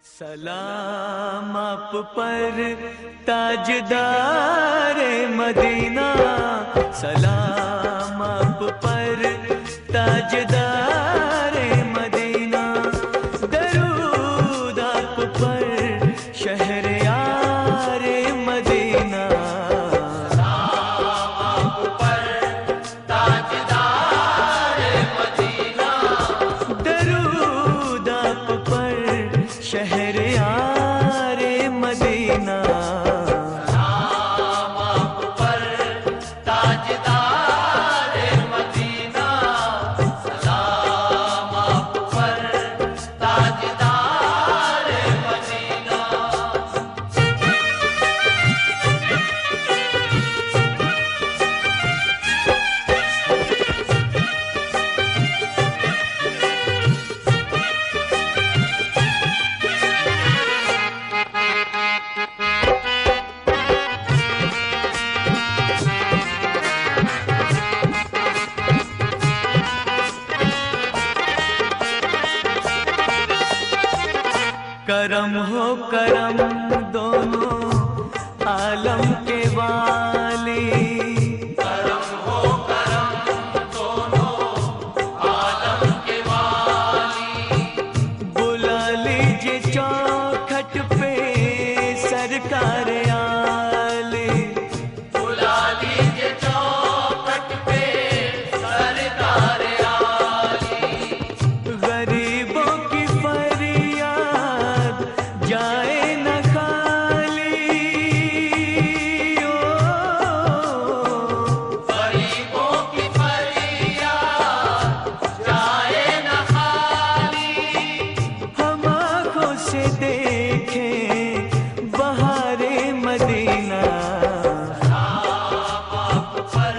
सलाम आप पर ताजदारे मदीना, सलाम आप पर ताजदारे मदीना, दरूद आप पर शहरयारे मदीना। सलाम आप पर ताजदारे मदीना, दरूद आप पर शहरयारे मदीना। सलाम आप पर ताजदारे मदीना, सलाम आप पर ताजदारे मदीना। करम हो करम दोनों आलम के वाली, करम हो करम दोनों आलम के वाली, बुला लीजिए चौखट पे सरकार आले, बुला लीजिए चौखट पे सरकार आली। गरीबों की फरियाद जाए न खाली, ओ गरीबों की फरियाद जाए न खाली। हम आँखों से देखें बहारे मदीना। सलाम आप पर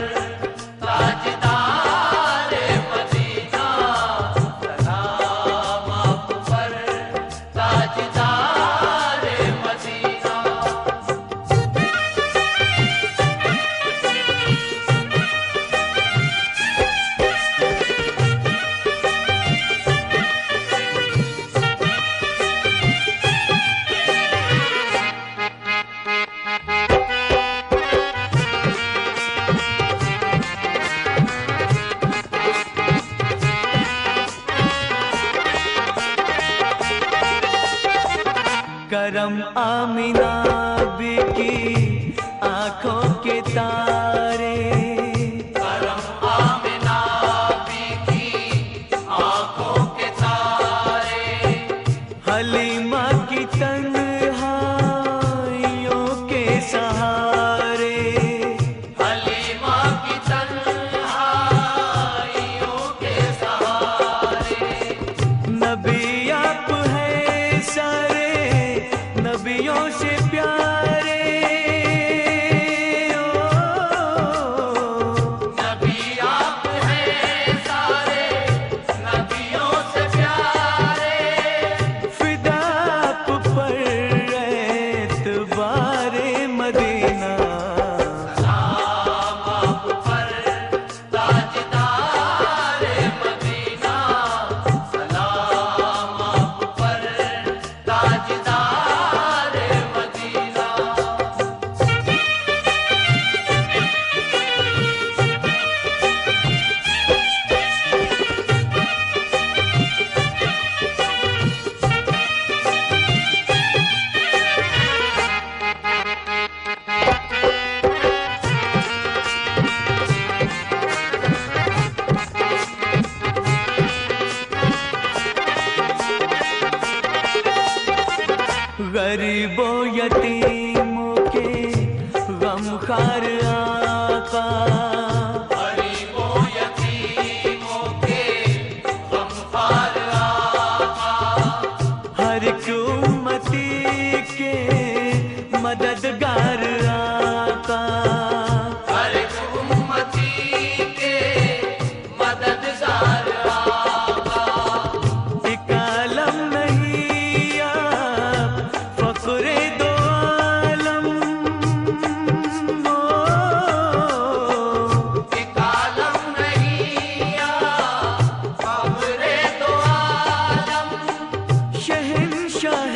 ताजदारे मदीना, सलाम आप पर ताजदारे मदीना। करम आमिना बी की आंखों के तारे, करम आमिना बी की आंखों के तारे, हलीमा की तन्हाइयों के सहारे, हलीमा की तन्हाइयों के सहारे। नबी आप है सारे नबियों से प्यारे, ओ नबी आप हैं सारे नबियों से प्यारे, फिदा आप पर एतबारे मदीना। सलाम आप पर ताजदारे मदीना, सलाम आप पर ताजदारे मदीना। गरीबों यतीमों के गमखार आका, गरीबों यतीमों के गमखार आका, हर एक उम्मती के मददगार आका, हर एक उम्मती के मददगार आका। एक आलम नहीं आप फक्रे दो आलम, ओ एक आलम नहीं आप फख्रे दो आलम, शहंशाह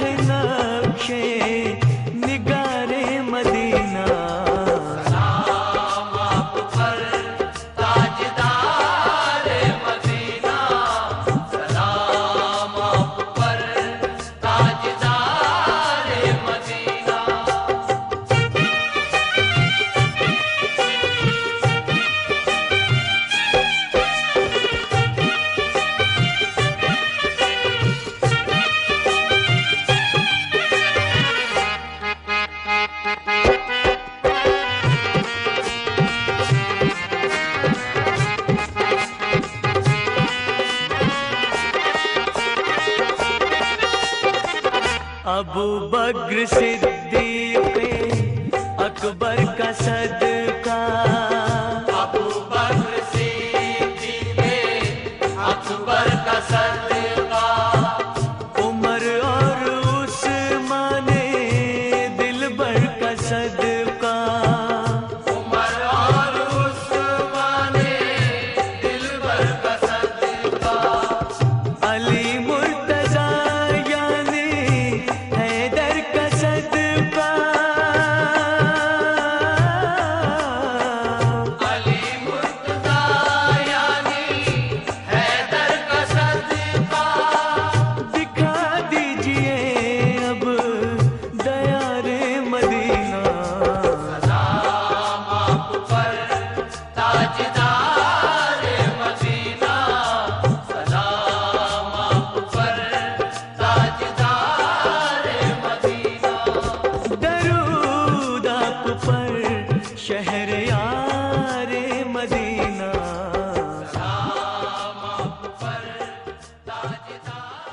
अबू बकर सिद्दीक़ अकबर का सदका, अबू बकर सिद्दीक़ अकबर का सदका, उमर और उस्मान दिलबर का सदका, उमर और उस्मान दिलबर का सदका, अली मुर्तज़ा यानी हैदर का सदका, अली मुर्तज़ा यानी हैदर का सदका, दिखा दीजिए अब दया रे मदीना, सलाम आप पर ताजदार मदीना, सलाम आप पर ताजदार मदीना, दरूद आप पर शहरयार मदीना। सलाम आप पर ताजदार।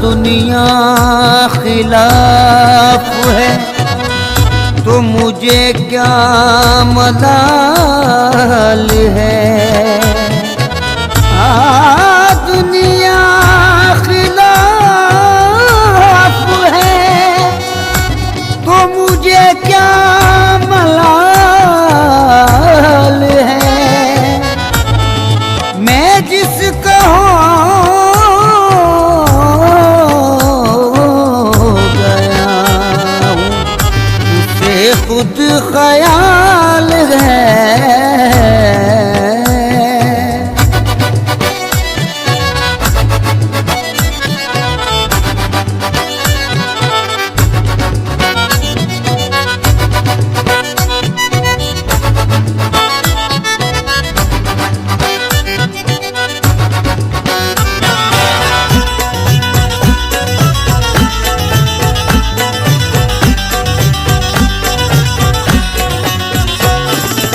दुनिया खिलाफ है तो मुझे क्या मलाल है। दुनिया खिलाफ है तो मुझे क्या मलाल है। मैं जिसका खुद ख्याल है।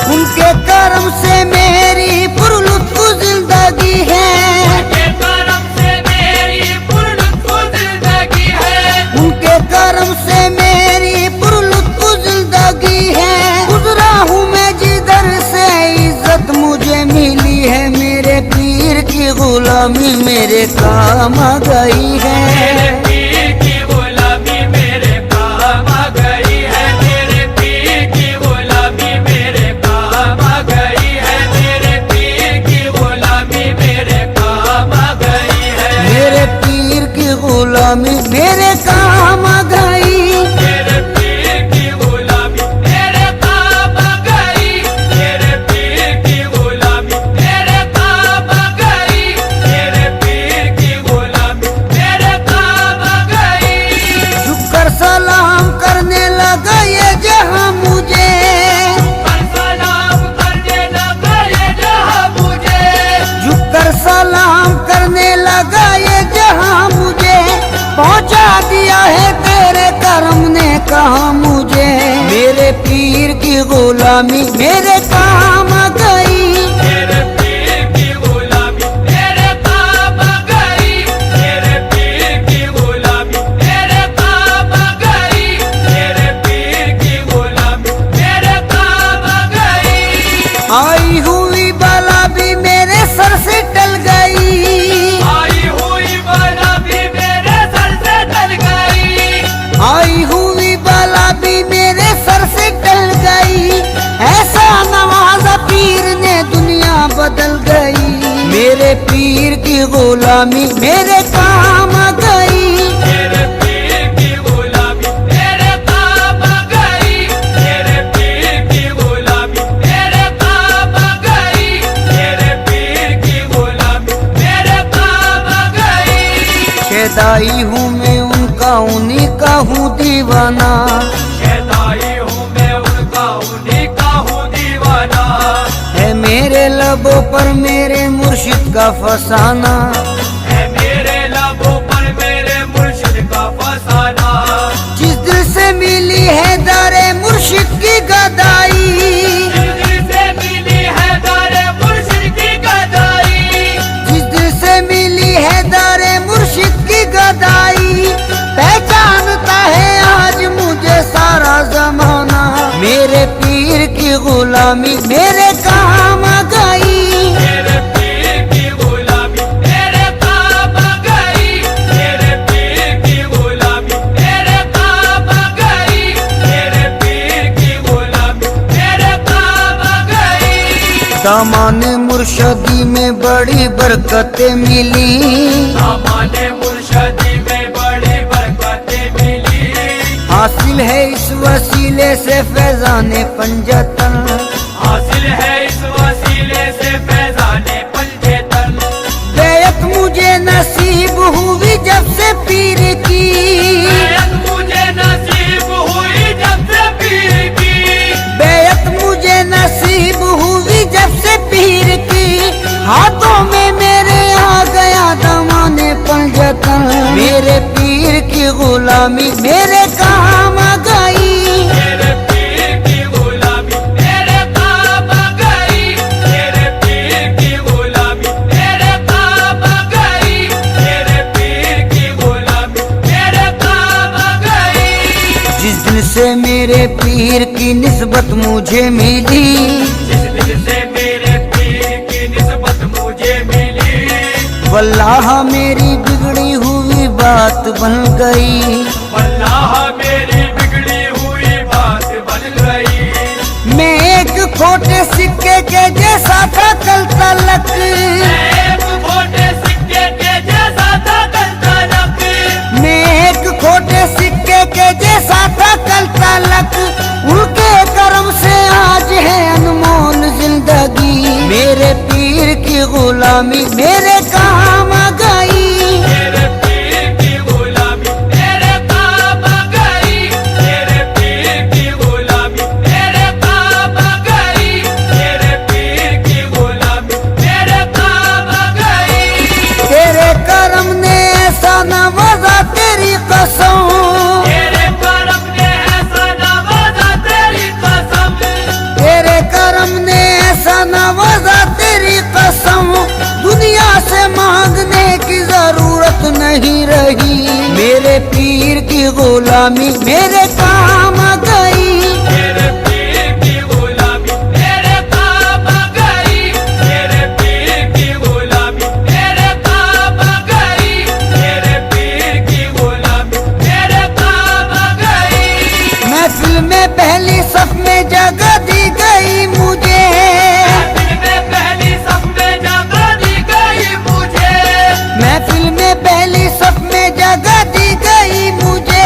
उनके करम से मेरी पुरलुत्फ जिंदगी है, उनके करम से मेरी पुरलुत्फ जिंदगी है, उनके करम से मेरी पुरलुत्फ जिंदगी है। गुजरा हूँ मैं जिधर से इज्जत मुझे मिली है, मेरे पीर की गुलामी मेरे काम आ गई है। मेरे पीर की गुलामी मेरे काम आ गई है, मेरे पीर की गुलामी मेरे काम आ गई है, मेरे पीर की गुलामी मेरे काम आ गई है, मेरे पीर की गुलामी मेरे काम आ गई। मेरे पीर की गुलामी मेरे काम आ गई, मेरे पीर की गुलामी मेरे काम आ गई, मेरे पीर की गुलामी मेरे काम आ गई। झुककर सलाम करने लगा ये जहां मुझे, सलाम करने लगा ये जहां मुझे, झुककर सलाम करने लगा ये जहां मुझे। पहुंचा दिया है तेरे करम ने कहा मुझे, मेरे पीर की गुलामी मेरे काम आ गई। मेरे पीर की गुलामी मेरे काम आ गई, मेरे पीर की गुलामी मेरे काम आ गई, मेरे पीर की गुलामी मेरे काम आ गई। आई हुई बला भी मेरे सर से टल गई, आई हुई बला भी मेरे सर से टल गई, आई हुई बला भी मेरे सर से टल गई। ऐसा नवाजा पीर ने दुनिया बदल गई, मेरे पीर की गुलामी मेरे काम आ गई। मेरे पीर की गुलामी मेरे काम आ गई, मेरे पीर की गुलामी मेरे काम आ गई, मेरे पीर की गुलामी मेरे काम आ गई। शहदाई हूँ मैं उनका, उन्हीं का हूँ दीवाना। शहदाई हूँ मैं उनका, उन्हीं का हूँ दीवाना। है मेरे लबों पर मेरे मुर्शिद का फसाना, है मेरे लबों पर मेरे मुर्शिद का फसाना। जिस दिल से मिली है दारे मुर्शिद की गदाई, जिस दिल से मिली है दारे मुर्शिद की गदाई, जिस दिल से मिली है दारे मुर्शिद की गदाई, पहचानता है आज मुझे सारा जमाना। मेरे पीर की गुलामी मेरे काम आ गई, मेरे पीर की गुलामी मेरे काम आ गई। मेरे पीर की गुलामी मेरे काम आ गई। मेरे पीर की गुलामी मेरे काम आ गई। दामाने मुर्शदी में बड़ी बरकतें मिली, हमारे मुर्शदी में बड़ी बरकतें मिली। हासिल है इस वसीले से फैजाने पंजतन, हासिल है इस वसीले से फैजाने पंजेतन। बैत मुझे नसीब हुई जब से पीर की, बैत मुझे नसीब हुई जब से पीर की। बैत मुझे नसीब हुई जब से पीर की, हाथों में मेरे आ गया दामाने पंजतन। मेरे पीर की गुलामी मेरे काम आ गई, मेरे पीर की गुलामी मेरे काम आ गई। मेरे पीर की गुलामी मेरे काम आ गई। मेरे पीर की गुलामी मेरे काम आ गई। जिस दिल से मेरे पीर की निस्बत मुझे मिली, जिस दिल से मेरे पीर की निस्बत मुझे मिली। वल्लाह मेरी बिगड़ी हुई बात बन गई, वल्लाह मेरी बिगड़ी हुई बात बन गई। मैं एक खोटे सिक्के के जैसा था कल तलक, एक खोटे सिक्के के जैसा था कल तलक। मैं एक खोटे सिक्के के जैसा था कल तलक, उनके करम से आज है अनमोल जिंदगी। मेरे पीर की गुलामी मेरे काम आ गई, मेरे पीर की गुलामी मेरे काम आ गई। मेरे पीर की गुलामी मेरे काम आ गई। मेरे पीर की गुलामी मेरे काम आ गई। तेरे करम ने ऐसा नवाजा तेरी कसम, तेरे करम ने ऐसा नवाजा तेरी कसम। तेरे करम ने ऐसा नवाजा तेरी कसम, दुनिया से मांगने की जरूरत नहीं रही। मेरे पीर की गुलामी मेरे काम आ गई, मेरे पीर की गुलामी मेरे काम आ गई। मेरे पीर की गुलामी मेरे काम आ गई। मेरे पीर की गुलामी मेरे काम आ गई। महफिल में पहली सफ में जगह दी गई मुझे, महफिल में पहली सफ में जगह दी गई मुझे। महफिल में पहली सफ में जगह दी गई मुझे।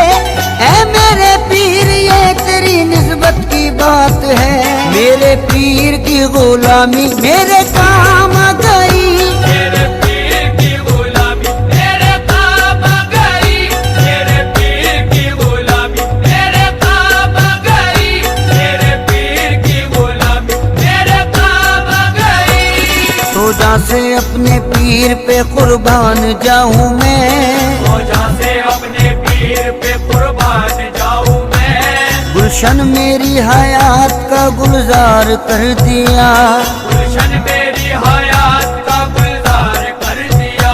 ऐ मेरे पीर ये तेरी निस्बत की बात है, मेरे पीर की गुलामी मेरे काम आ गई, मेरे पीर की गुलामी मेरे काम आ गई। मेरे पीर की गुलामी मेरे काम आ गई। मेरे पीर की गुलामी मेरे काम आ गई। रोजा से अपने पीर पे कुर्बान जाऊं मैं, रोजा से अपने पीर पे कुर्बान जाऊं मैं। गुलशन मेरी हयात का गुलजार कर दिया, गुलशन मेरी हयात का गुलजार कर दिया।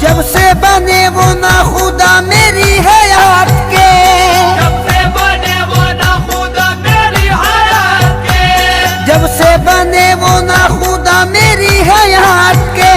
जब से बने वो ना खुदा मेरी हयात के, जब से बने वो ना खुदा मेरी हयात के। जब से बने वो ना खुदा मेरी हयात के,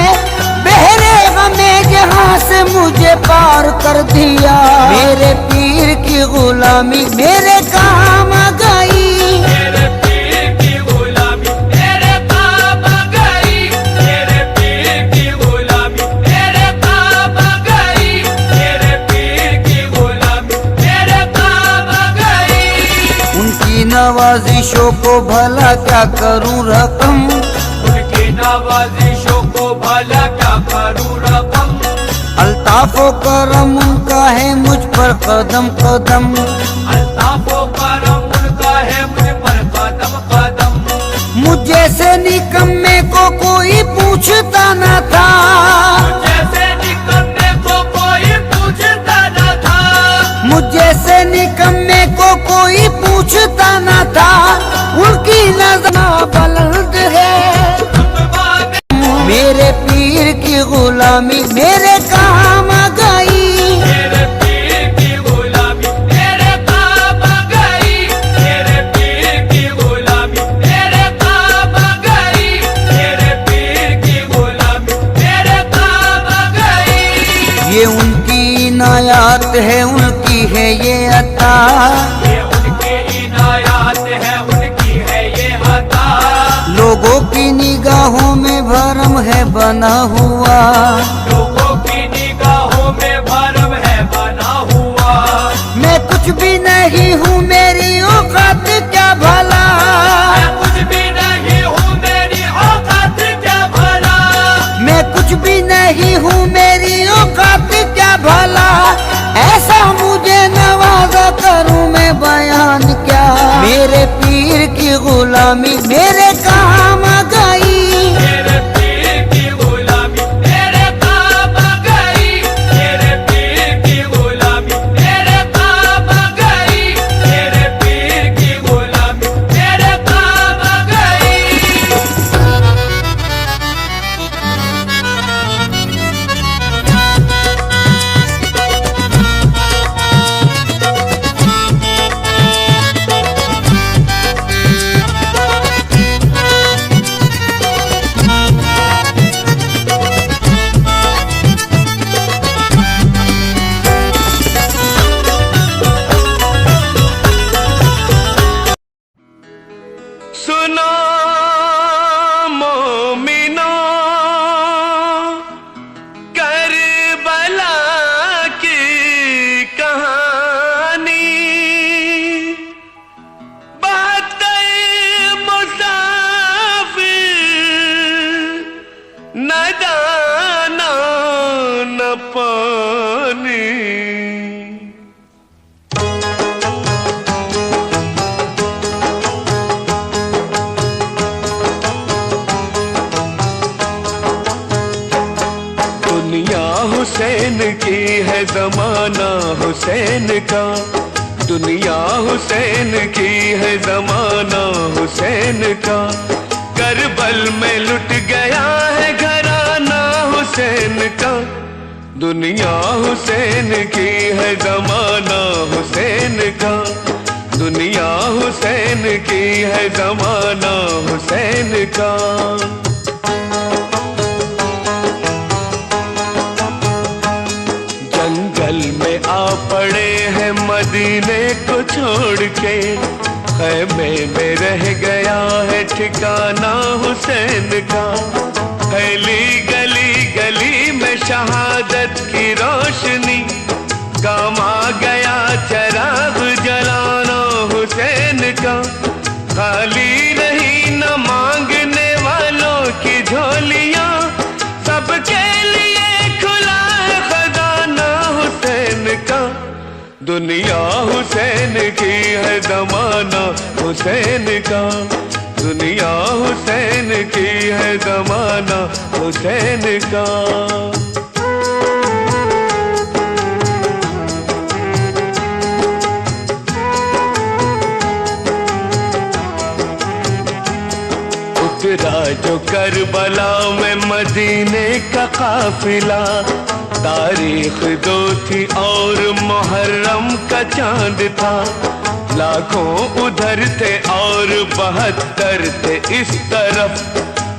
बहरे गमे जहां से मुझे पार कर दिया। मेरे पीर की गुलामी मेरे काम आ गई, मेरे पीर की गुलामी मेरे काम आ गई। मेरे पीर की गुलामी मेरे काम आ गई। मेरे पीर की गुलामी मेरे काम आ गई। उनकी नवाजिशों को भला क्या करूं रकम, उनकी नवाजिशों को भला क्या करूं रकम। अल्ताफ अल्ताफो करम उनका है मुझ पर कदम कदम, अल्ताफो करम उनका है मुझ पर कदम कदम। मुझ जैसे निकम्मे को कोई पूछता न था, जैसे निकम्मे को कोई पूछता न था, मुझ जैसे निकम्मे को कोई पूछता न था। उनकी नज़र बुलंद है, मेरे पीर की गुलामी मेरे काम आ गई, मेरे पीर की गुलामी मेरे काम आ गई, मेरे पीर की गुलामी मेरे काम आ गई, मेरे पीर की गुलामी मेरे काम आ गई। ये उनकी इनायत है, उनकी है ये अता, ये उनकी इनायत है, उनकी है ये अता। लोगों की निगाहों में भरम है बना हुआ, लोगों की निगाहों में भरम है बना हुआ। मैं कुछ भी नहीं हूँ मेरी औकात क्या भला, मैं कुछ भी नहीं हूँ मेरी औकात क्या भला, मैं कुछ भी नहीं हूँ मेरी औकात क्या भला। ऐसा मुझे नवाजा करूँ मैं बयान क्या, मेरे पीर की गुलामी मेरे काम आ गई, मेरे पीर की गुलामी मेरे काम आ गई, मेरे पीर की गुलामी मेरे काम आ गई, मेरे पीर की गुलामी मेरे काम आ गई। सुनो मोमिनो करबला की कहानी, 72 मुसाफिर न दाना न पानी। दुनिया हुसैन की है जमाना हुसैन का, दुनिया हुसैन की है जमाना हुसैन का। करबल में लुट गया है घराना हुसैन का, दुनिया हुसैन की है जमाना हुसैन का, दुनिया हुसैन की है जमाना हुसैन का। जंगल में आ पड़े हैं मदीने को छोड़ के, खैमे में रह गया है ठिकाना हुसैन का। फैली गली गली में शहादत की रोशनी, काम आ गया चराग जलाना हुसैन का। खाली रही न मांगने वालों की झोलियां, सबके लिए खुला है खजाना हुसैन का। दुनिया हुसैन की है जमाना हुसैन का, दुनिया हुसैन की है जमाना हुसैन का। उतरा जो करबला में मदीने का काफिला, तारीख दो थी और मुहर्रम का चांद था। लाखों उधर थे और 72 थे इस तरफ,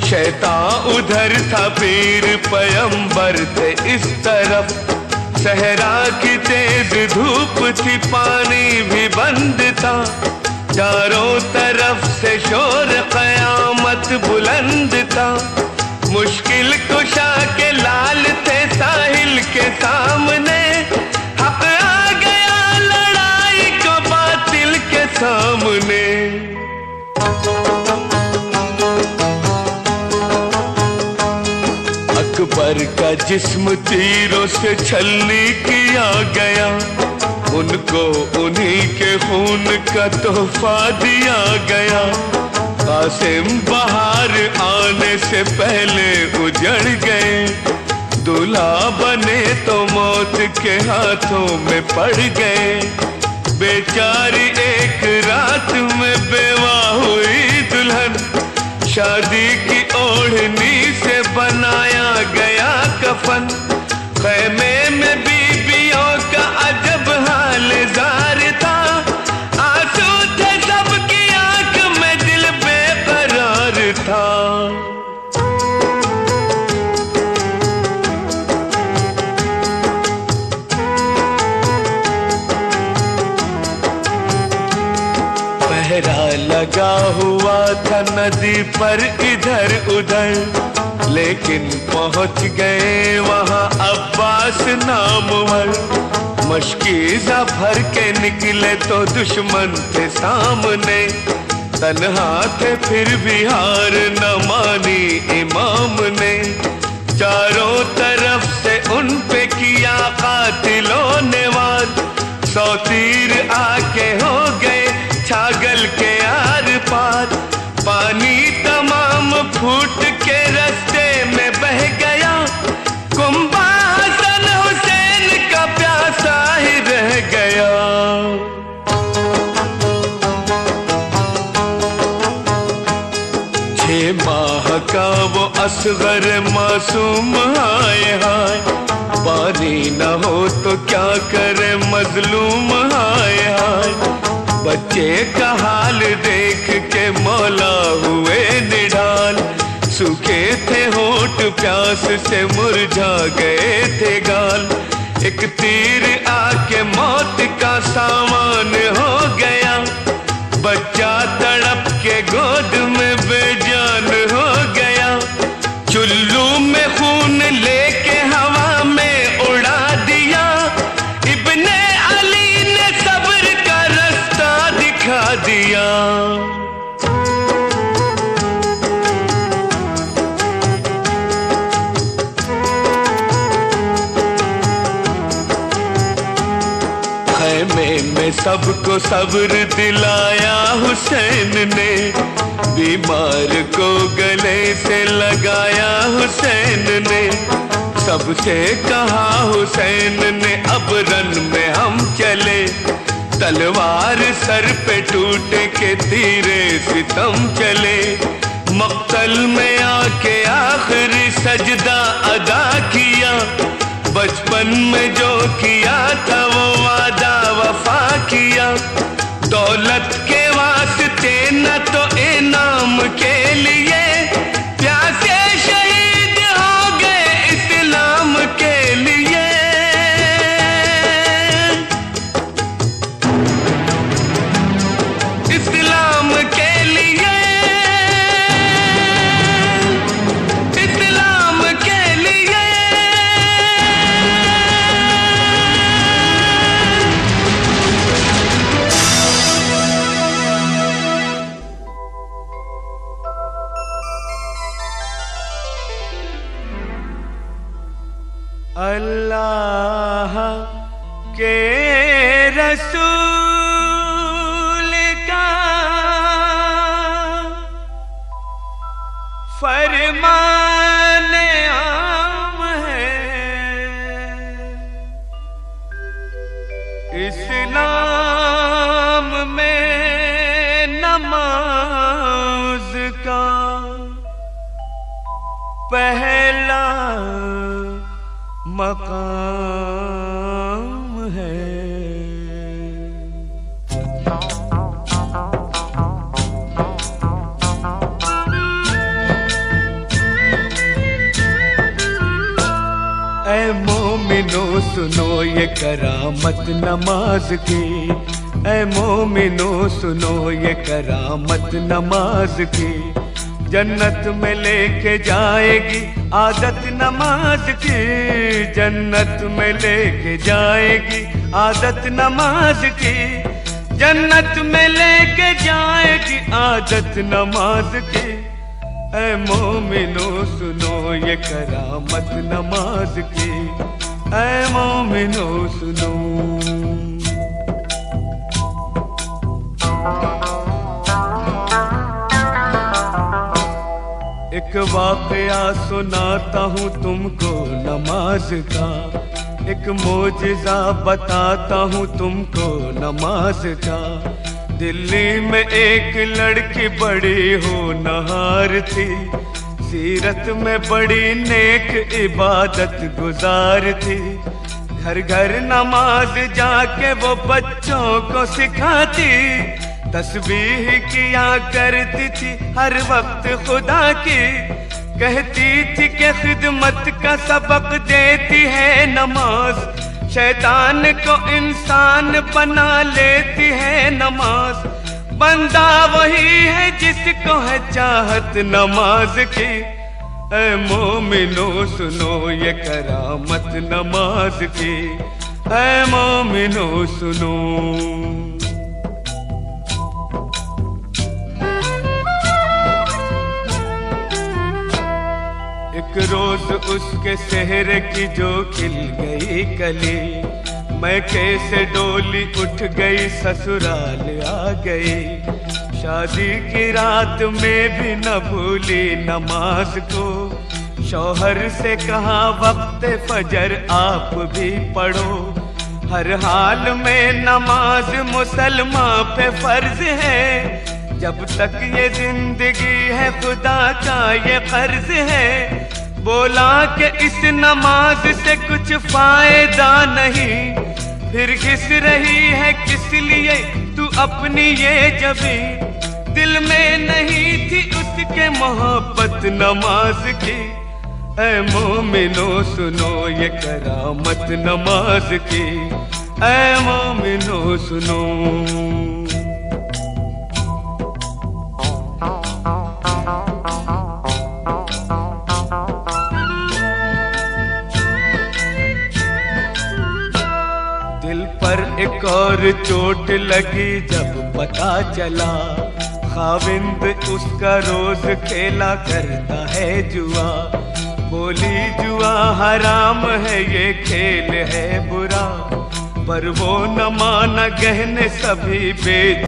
शैतान उधर था पीर पैगंबर थे इस तरफ। सहरा की तेज धूप थी, पानी भी बंद था, चारों तरफ से शोर कयामत बुलंद था। मुश्किल कुशा के लाल थे साहिल के सामने, हक आ गया लड़ाई को बातिल के सामने। अकबर का जिस्म तीरों से छलनी किया गया, उनको उन्हीं के खून का तोहफा दिया गया। कासिम बहार आने से पहले उजड़ गए, दूल्हा बने तो मौत के हाथों में पड़ गए। बेचारी एक रात में बेवा हुई दुल्हन, शादी की ओढ़नी से बनाया गया कफन। खैमे में बीबियों का अजब हाल जार था, आंसू थे सबकी आंख में, दिल बेकरार था। पहरा लगा हुआ था नदी पर इधर उधर, लेकिन पहुंच गए वहां अब्बास नामवर। मशकीज़ा भर के निकले तो दुश्मन थे सामने, तन्हा थे फिर भी हार न मानी इमाम ने। चारों तरफ से उन पे किया कातिलों ने वार, 100 तीर आके हो गए छागल के आर पार। पानी तमाम फूट के रास्ते में बह गया, कुंबा हसन हुसैन का प्यासा ही रह गया। 6 माह का वो असगर मासूम हाय हाय, पानी न हो तो क्या करे मजलूम हाय हाय। बच्चे का हाल देख के मौला हुए निढाल, सूखे थे होठ प्यास से मुरझा गए थे गाल। एक तीर आके मौत का सामान हो गया, बच्चा तड़प के गोद में बेजान हो गया। चुल्लू में खून लेके हवा में उड़ा दिया, इब्ने अली ने सब्र का रास्ता दिखा दिया। खैमे में सबको सब्र दिलाया हुसैन ने, बीमार को गले से लगाया हुसैन ने। सबसे कहा हुसैन ने अब रन में हम चले, तलवार सर पे टूटे के तीरे सितम चले। मक्तल में आके आखिरी सजदा अदा किया, बचपन में जो किया था वो वादा वफा किया। दौलत के वास्ते न तो इनाम के लिए, प्यासे शहीद हो गए इस्लाम के लिए। इस्लाम के लिए, इस्लाम के लिए। अल्लाह के रसूल का फरमान आम है, इस्लाम में नमाज का पहला मकाम है। ऐ मोमिनो सुनो ये करामत नमाज की, ऐ मोमिनो सुनो ये करामत नमाज की। जन्नत में लेके जाएगी आदत नमाज की, जन्नत में लेके जाएगी आदत नमाज की। जन्नत में लेके जाएगी आदत नमाज की। ऐ मोमिनो सुनो ये करामत नमाज की, ऐ मोमिनो सुनो। एक वाकया सुनाता हूँ तुमको नमाज का, एक मोजिज़ा बताता हूँ तुमको नमाज का। दिल्ली में एक लड़की बड़ी होनहार थी, सीरत में बड़ी नेक इबादत गुजार थी। घर घर नमाज जाके वो बच्चों को सिखाती, तस्बीह किया करती थी हर वक्त खुदा की। कहती थी कि खिदमत का सबक देती है नमाज, शैतान को इंसान बना लेती है नमाज। बंदा वही है जिसको है चाहत नमाज की, ऐ मोमिनो सुनो ये करामत नमाज की, ऐ मोमिनो सुनो। एक रोज उसके सेहरे की जो खिल गई कली, मैं कैसे डोली उठ गई ससुराल आ गई। शादी की रात में भी न भूली नमाज को, शौहर से कहा वक्त फजर आप भी पढ़ो। हर हाल में नमाज मुसलमान पे फर्ज है, जब तक ये जिंदगी है खुदा का ये कर्ज है। बोला कि इस नमाज से कुछ फायदा नहीं, फिर घिस रही है किस लिए तू अपनी ये जबी। दिल में नहीं थी उसके मोहब्बत नमाज की, ऐ मोमिनो सुनो ये करामत नमाज की, ऐ मोमिनो सुनो। दिल पर एक और चोट लगी जब पता चला, खाविंद उसका रोज खेला करता है जुआ। बोली जुआ हराम है ये खेल है बुरा, पर वो न माना गहने सभी बेच।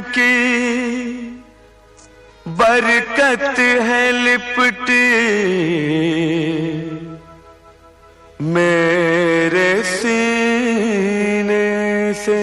की बरकत है लिपटी मेरे सीने से।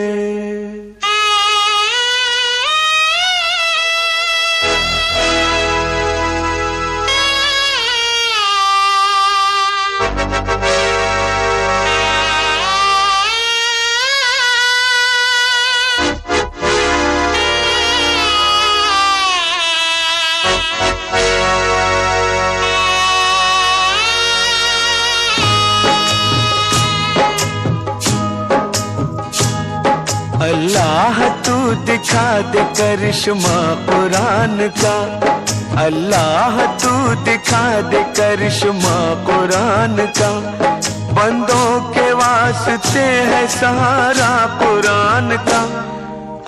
अल्लाह तू दिखा दे करिश्मा कुरान का, अल्लाह तू दिखा दे करिश्मा कुरान का। बंदों के वास्ते है सहारा कुरान का,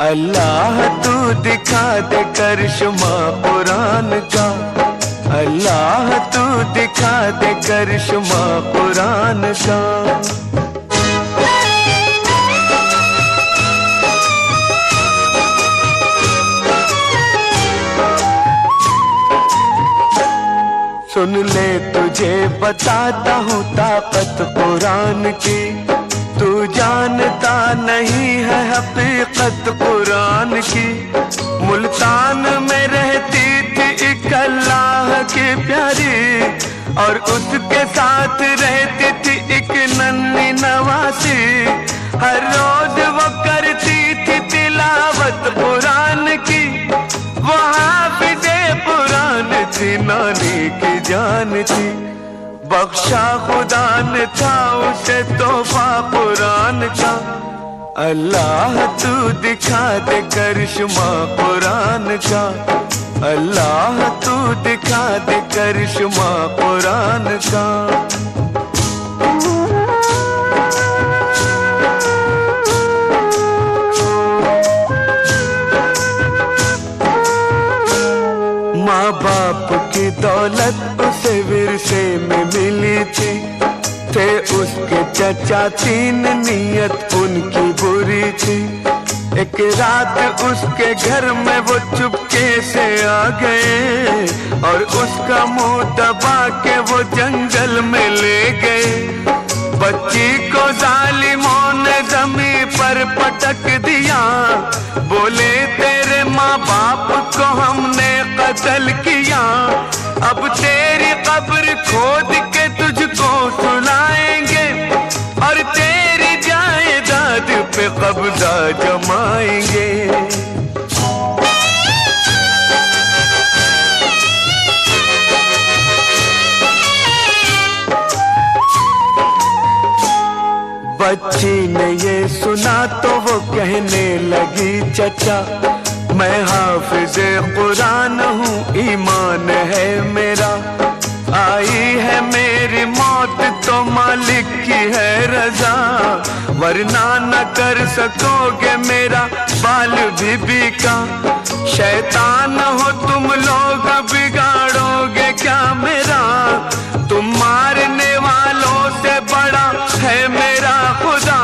अल्लाह तू दिखा दे करिश्मा कुरान का, अल्लाह तू दिखा दे करिश्मा कुरान का। सुन ले तुझे बताता हूँ ताकत कुरान की, तू जानता नहीं है हकीकत कुरान की। मुल्तान में रहती थी एक अल्लाह की प्यारी, और उसके साथ रहती थी एक नन्ही नवासी। हर रोज वो करती थी तिलावत कुरान की, वो हाफिज़े कुरान थी, नानी की जान थी। बख्शा खुदा ने था उसे तोहफा कुरान का, अल्लाह तू दिखा दे करिश्मा कुरान का, अल्लाह तू दिखा दे करिश्मा कुरान का। माँ बाप की दौलत उसे विरसे में मिली थी, थे उसके चचा तीन नियत उनकी बुरी थी। एक रात उसके घर में वो चुपके से आ गए, और उसका मुंह दबा के वो जंगल में ले गए। बच्ची को जालिमों ने जमीन पर पटक दिया, बोले तेरे माँ बाप को हमने कत्ल किया, अब तेरी कब्र खोद के तुझको सुलाएंगे, और तेरी जायदाद पे कब्जा जमाएंगे। बच्ची ने ये सुना तो वो कहने लगी चचा, मैं हाफिज़े कुरान हूँ, ईमान है मेरा। आई है मेरी मौत तो मालिक की है रजा, वरना न कर सकोगे मेरा बाल बीबी का। शैतान हो तुम लोग, बिगाड़ोगे क्या मेरा, तुम मारने वालों से बड़ा है मेरा खुदा।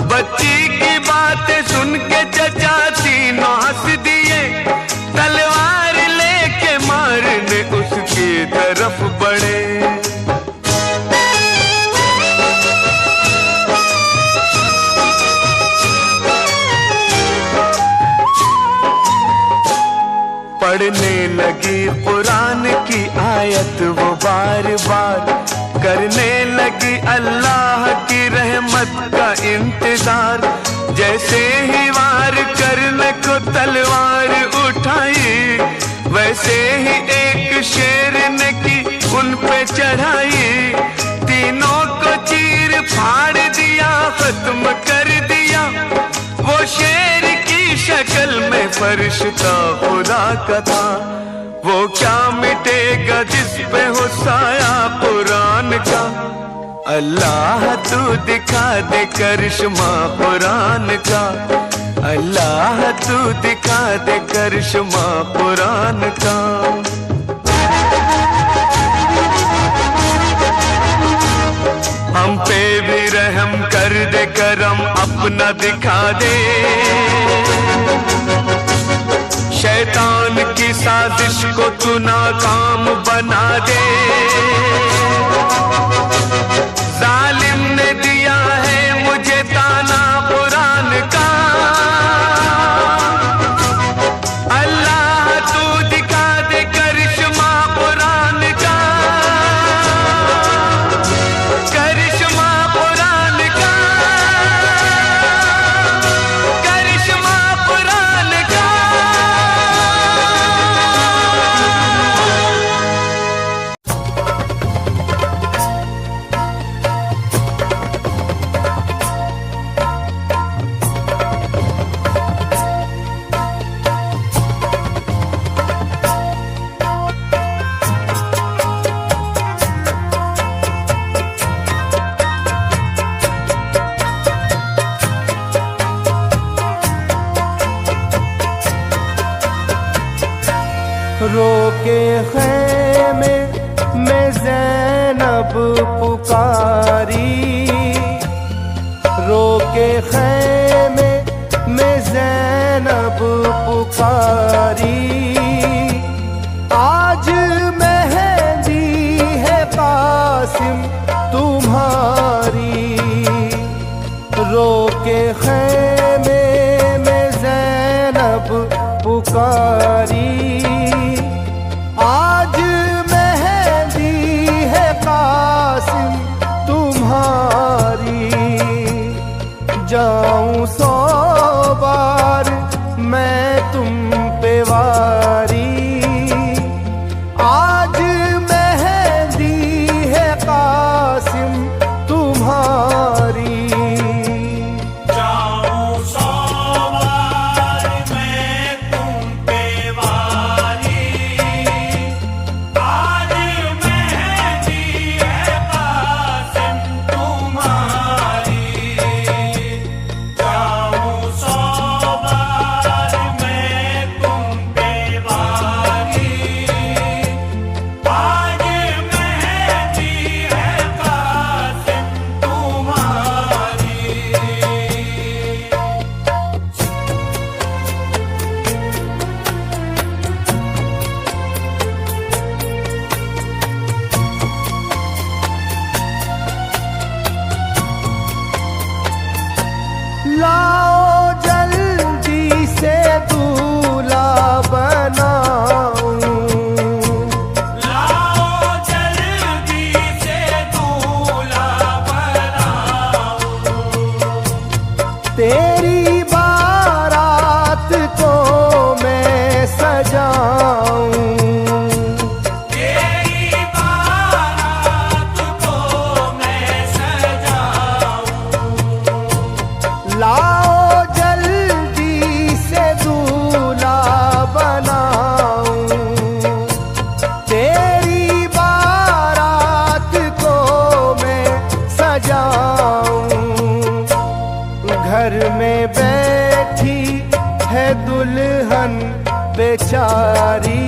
बच्ची की बातें सुन के चचा तीनों हंस दिए, तलवार लेके मारने उसकी तरफ बढ़े। पढ़ने लगी कुरान की आयत वो बार बार, करने लगी अल्लाह की रहमत का इंतजार। जैसे ही वार करने को तलवार उठाई, वैसे ही एक शेर ने की उन पे चढ़ाई। तीनों को चीर फाड़ दिया, खत्म कर दिया। वो शेर की शक्ल में फरिश्ता खुदा का था, वो क्या मिटेगा जिस पे हो साया कुरान का। अल्लाह तू दिखा दे करिश्मा कुरान का, अल्लाह तू दिखा दे करिश्मा कुरान का। हम पे भी रहम कर दे, करम अपना दिखा दे। साजिश को तू नाकाम बना दे। जालिम ने दिया है मुझे ताना कुरान का, अल्लाह तू दिखा दे करिश्मा कुरान का, करिश्मा कुरान का, करिश्मा कुरान का। रोके खैमे में ज़ैनब पुकारी, रोके खैमे में ज़ैनब पुकारी। आज मेहंदी है कासिम तुम्हारी, रोके खैमे में ज़ैनब पुकारी। आज मेहंदी है कासिम तुम्हारी, जाऊं 100 बार मैं तुम पे वारी। आज मेहंदी है कासिम तुम्हारी, लाओ जल्दी से दूल्हा बनाऊं, लाओ जल्दी से दूल्हा बनाऊं, तेरी बारात को मैं सजाऊं, तेरी बारात को मैं सजाऊं। लाओ जल्दी से दूल्हा बनाऊं, तेरी बारात को मैं सजाऊं। घर में बैठी है दुल्हन बेचारी,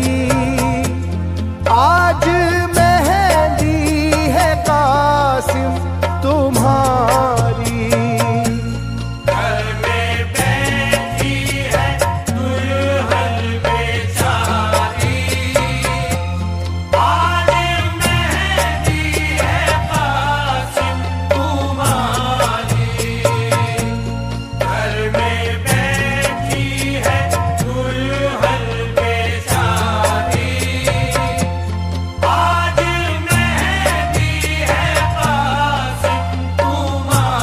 आज मेहंदी है कासिम तुम्हारी। घर में बैठी है दुल्हन बेचारी, आज मेहंदी है कासिम तुम्हारी। घर में बैठी है दुल्हन बेचारी, आज मेहंदी है कासिम तुम्हारी।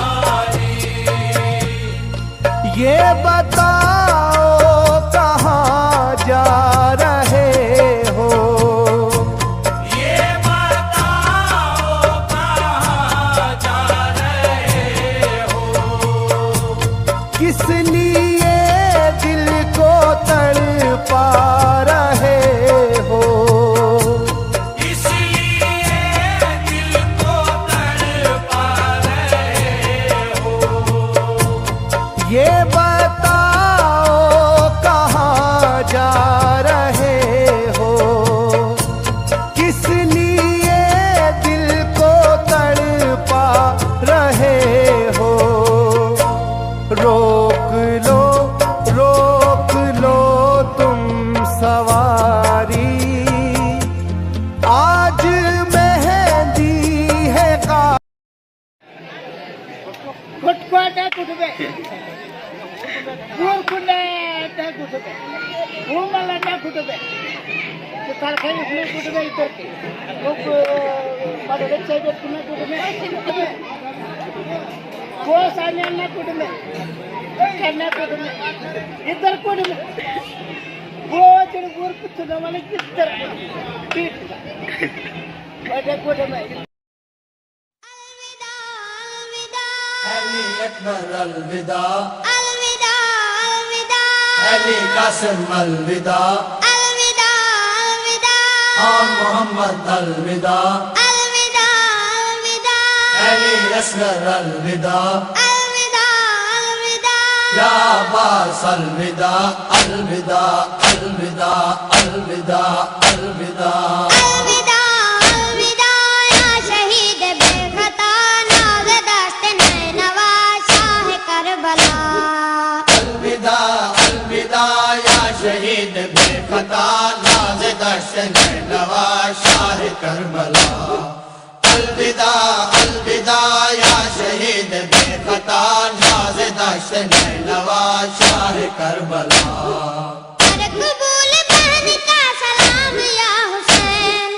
कुठे दूर कुठे त्या कुठे हो मला त्या कुठे कारखाने कुठे इतर माझ्या कुठे हो सान्यांना कुठे त्यांना कुठे इतर कुठे हो तिथे दूर कुठे मला कितर पीठ माझ्या कुठे अली अकबर अलविदा अलविदा अलविदा अली कासिम अलविदा अलविदा अलविदा और मोहम्मद अलविदा अलविदा अलविदा अली असगर अलविदा अलविदा अलविदा या अब्बास अलविदा अलविदा अलविदा अलविदा अलविदा अलविदा अलविदा या शहीद बेखता नाज़ दश्त नैनवा शाह करबला अलविदा अलविदा या शहीद बेखता नाज़ दश्त नैनवा शाह करबला अलविदा अलविदा या शहीद बेखता नाज़ दश्त नैनवा शाह करबला कर कबूल बहन का सलाम या हुसैन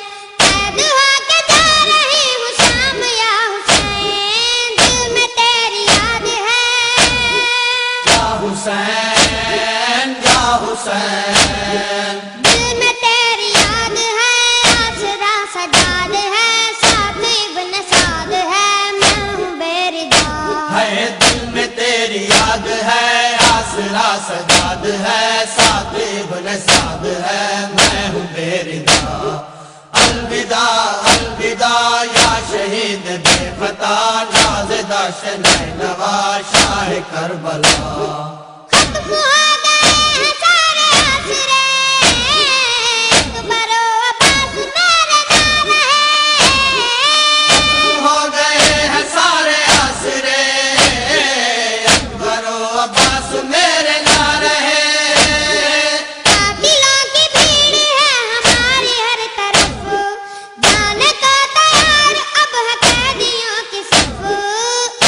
कैद होके जा रही हूँ शाम या हुसैन दिल में तेरी याद है या हुसैन या हुसैन दिल में तेरी याद है आसरा सजाद है साथ इब्न साद है मैं हूँ बेरिदा है दिल में तेरी याद है आसरा सजाद है साथ इब्न साद है मैं हूँ बेरिदा अलविदा अलविदा या शहीद बेफता नाज़ दश्त नैनवा शाह करबला खत्म हो गए हैं सारे आसरे अकबर ओ अब्बास मेरे ना रहे हो गए हैं सारे आसरे अकबर ओ अब्बास मेरे ना रहे कातिलों की भीड़ है हमारी हर तरफ जाने को तैयार अब है कैदियों की सफ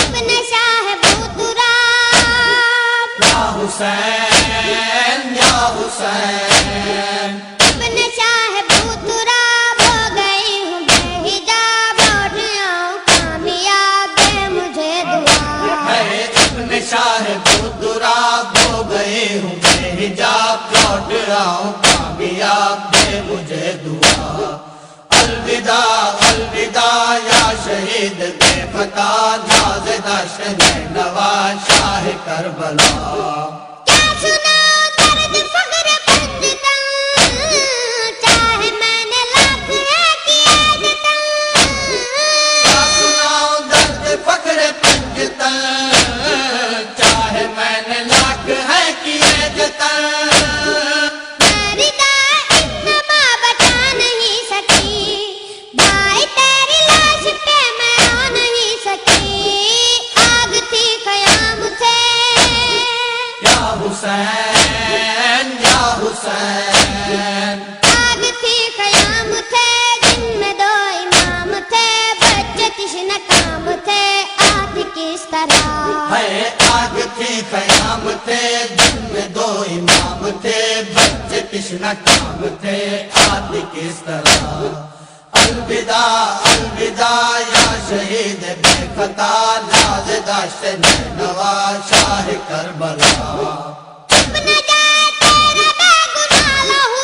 इब्न शाह बूतुराब या हुसैन या हुसैन इब्न शाह बूतुराब हो गई हूँ बेहिजाब लौट आऊं कामयाब दे मुझे दुआ है इब्न शाह बुदुराब हो गए हूँ बेहिजाब लौट आऊं कामयाब दे मुझे दुआ अलविदा अलविदा या शहीद बेफता नाज़ दश्त नैनवा शाह करबला क्या सुनाऊं दर्द फक्र पंजतन चाहे मैंने लाख है किया जतन क्या सुनाऊं दर्द फक्र पंजतन चाहे मैंने लाख है किए जतन मेरी दाई इतना बचा नहीं सकी भाई तेरी लाश पे मैं आ नहीं सकी आग थी क़याम से या हुसैन या हुसैन आग थी क़याम थे जिनमें दो इमाम थे बच्चे तिश्न काम थे आग किस तरह है आग थी क़याम थे जिनमें दो इमाम थे बच्चे कृष्ण काम थे आदि किस तरह अलविदा अलविदा या शहीद बेखता नाज़ दश्त नैनवा शाह करबला चुप न जाए तेरा बेगुनाह लहू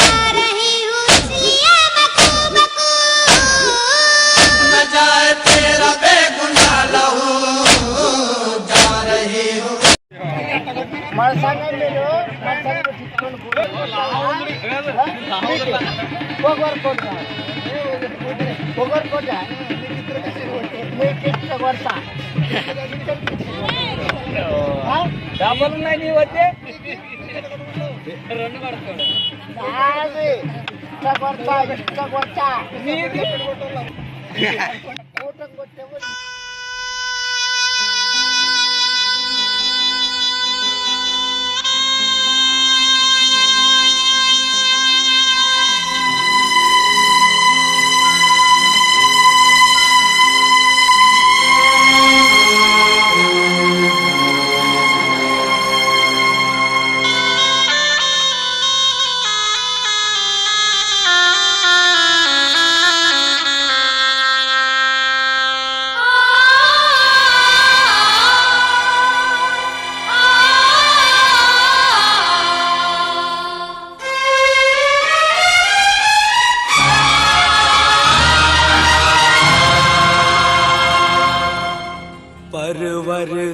जा रही हूँ इसलिए बकू बकू न जाए तेरा बेगुनाह लहू जा रही हूँ माणसाने मेलो माणसाने ठिकाण कोगर कोट आहे वर्षा डाबल नाही होते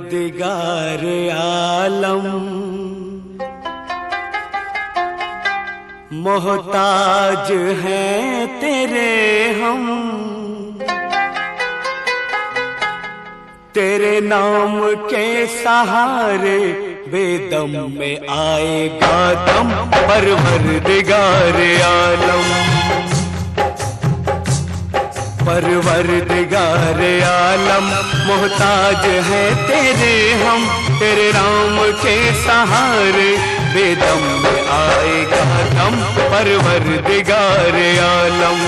परवरदिगार आलम मोहताज हैं तेरे हम, तेरे नाम के सहारे बेदम में आएगा दम। परवरदिगार आलम, परवरदिगार आलम मोहताज हैं तेरे हम, तेरे नाम के सहारे बेदम में आएगा दम। परवरदिगार आलम,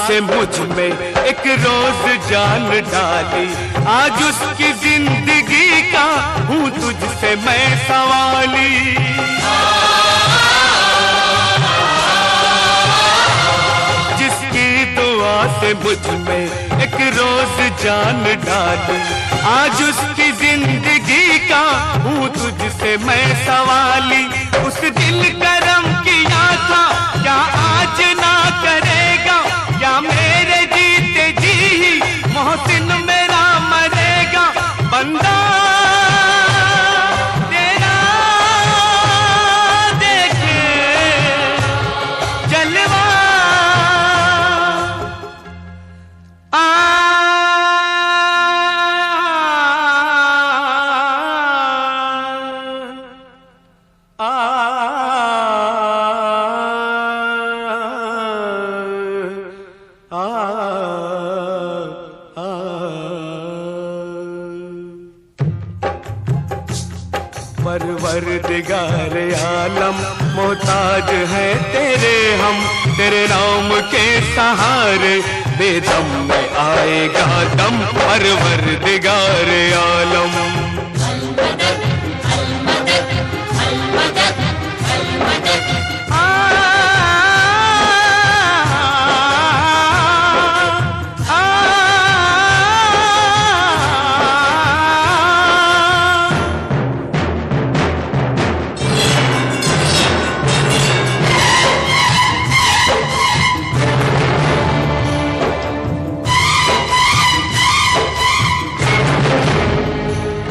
से मुझ में एक रोज जान डाली, आज उसकी जिंदगी का हूँ तुझसे मैं सवाली। जिसकी दुआ से मुझ में एक रोज जान डाली, आज उसकी जिंदगी का हूँ तुझसे मैं सवाली। उस दिल करम किया था क्या आज ना करेगा, क्या मेरे जीते जी ही मोहसिन मेरा मरेगा। बंदा तेरा देखे जलवा परवरदिगार आलम मोहताज है तेरे हम, तेरे नाम के सहारे बेदम में आएगा दम। परवरदिगार आलम,